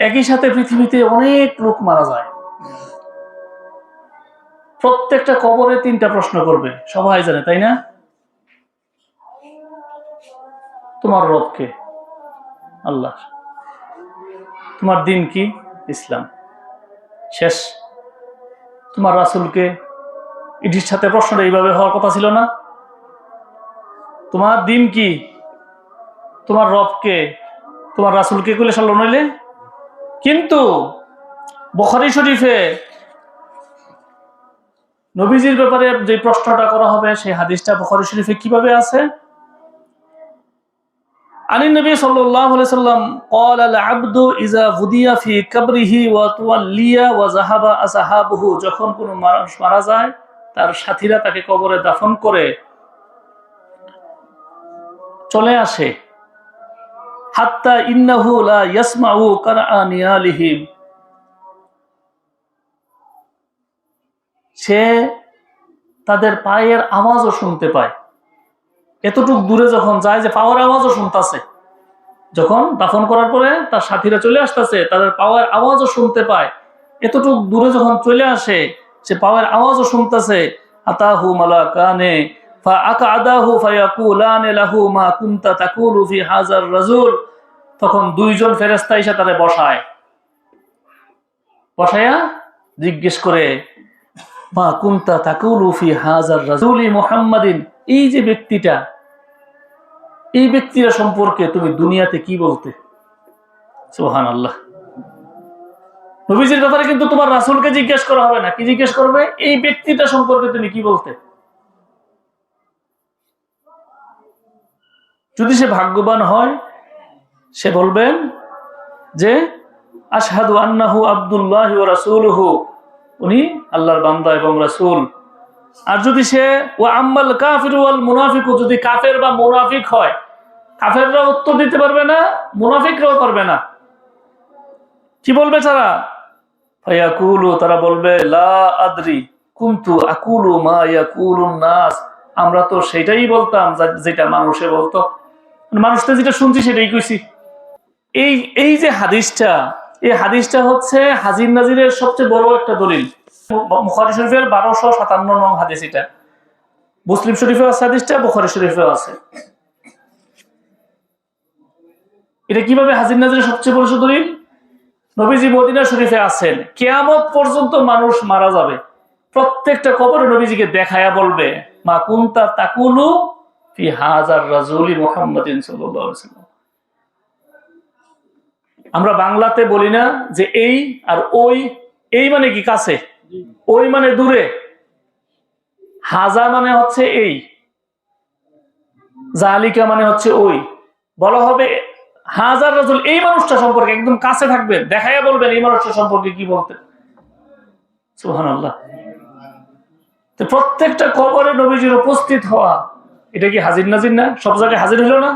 একই সাথে পৃথিবীতে অনেক লোক মারা যায়, প্রত্যেকটা কবরে 3টা প্রশ্ন করবে, সবাই জানে তাই না? তোমার রব কে? আল্লাহ। তোমার দিন কি? ইসলাম। শেষ। তোমার রাসূলকে? এটির সাথে প্রশ্নটা এইভাবে হওয়ার কথা ছিল না। তোমার দিন কি? তোমার রব কে? তোমার রাসূলকে কইলে সাল্লাল্লাহু নইলে? কিন্তু বুখারী শরীফে নবীজির ব্যাপারে যে প্রশ্নটা করা হবে সেই হাদিসটা বুখারী শরীফে কিভাবে আছে? আনী নবী সাল্লাল্লাহু আলাইহি সাল্লাম قال العبد اذا فدي في قبره وتولي وذهب اصحابه, যখন কোনো মানুষ মারা যায় তার সাথীরা তাকে কবরে দাফন করে চলে আসে, হাত্তা ইন্নাহু লা ইয়াসমাউ কারআনিয়ালিহিম, সে তাদের পায়ের আওয়াজও শুনতে পায়। এতটুক দূরে যখন যায় যে পাওয়ার আওয়াজও শুনতেছে, যখন দাফন করার পরে তার সাথীরা চলে আসতেছে তাদের পাওয়ার আওয়াজও শুনতে পায়, এতটুক দূরে যখন চলে আসে সে পাওয়ার আওয়াজও শুনতেছে। আতাহু মালাকানে ফাআকাদাহু ফায়াকুলানে লাহু মা কুনতা তাকুলু ফি হাযার রাজুল, তখন 2জন ফেরেশতা এসে তারে বসায়া জিজ্ঞেস করে, মা কুনতা তাকুলু ফি হাযার রাজুলি মুহাম্মাদিন, এই যে ব্যক্তিটা, এই ব্যক্তিরা সম্পর্কে তুমি দুনিয়াতে কি বলতে? সুবহানাল্লাহ। নবীজির ব্যাপারে কিন্তু তোমার রাসূলকে জিজ্ঞেস করা হবে না, কি জিজ্ঞেস করবে? এই ব্যক্তিটা সম্পর্কে তুমি কি বলতে? যদি সে ভাগ্যবান হয় সে বলবেন যে আশহাদু আন্নাহু আব্দুল্লাহি ওয়া রাসূলুহু, উনি আল্লাহর বান্দা এবং রাসূল। আর যদি সে ওয়া আম্মাল কাফিরু ওয়াল মুনাফিকু, যদি কাফের বা মুনাফিক হয়, কাফেররা উত্তর দিতে পারবে না, মুনাফিকরাও পারবে না। কি বলবে তারা? ফায়াকুলু, তারা বলবে লা আদরি কুনতু আকুলু মা ইয়াকুলুন নাস, আমরা তো সেটাই বলতাম যেটা মানুষে বলতো, মানুষটা যেটা শুনছি সেটাই কইছি। এই যে হাদিসটা, এই হাদিসটা হচ্ছে হাজির নাজিরের সবচেয়ে বড় একটা দলিল। বুখারী শরীফের 1257 নং হাদিস এটা, মুসলিম শরীফে আছে হাদিসটা, বুখারী শরীফেও আছে। এটা কিভাবে হাজির নাজিরের সবচেয়ে বড় দলিল? নবীজি মদিনা শরীফে আছেন, কিয়ামত পর্যন্ত মানুষ মারা যাবে, প্রত্যেকটা কবরে নবীজিকে দেখায়া বলবে মা কুনতা তাকুলু ফি হাযার রাজুলি মুহাম্মাদিন সাল্লাল্লাহু আলাইহি ওয়াসাল্লাম। আমরা বাংলাতে বলি না যে এই আর ওই, এই মানে কি কাছে, ওই মানে দূরে, হাজা মানে হচ্ছে এই, জালিকা মানে হচ্ছে ওই। বলা হবে হাজার রাজুল, এই মানুষটা সম্পর্কে একদম কাছে থাকবেন, দেখাইয়া বলবেন এই মানুষটা সম্পর্কে কি বলতে। সুবহানাল্লাহ। প্রত্যেকটা কবরে নবীজির উপস্থিত হওয়া, এটা কি হাজির নাজির না? সব জায়গায় হাজির হলো না?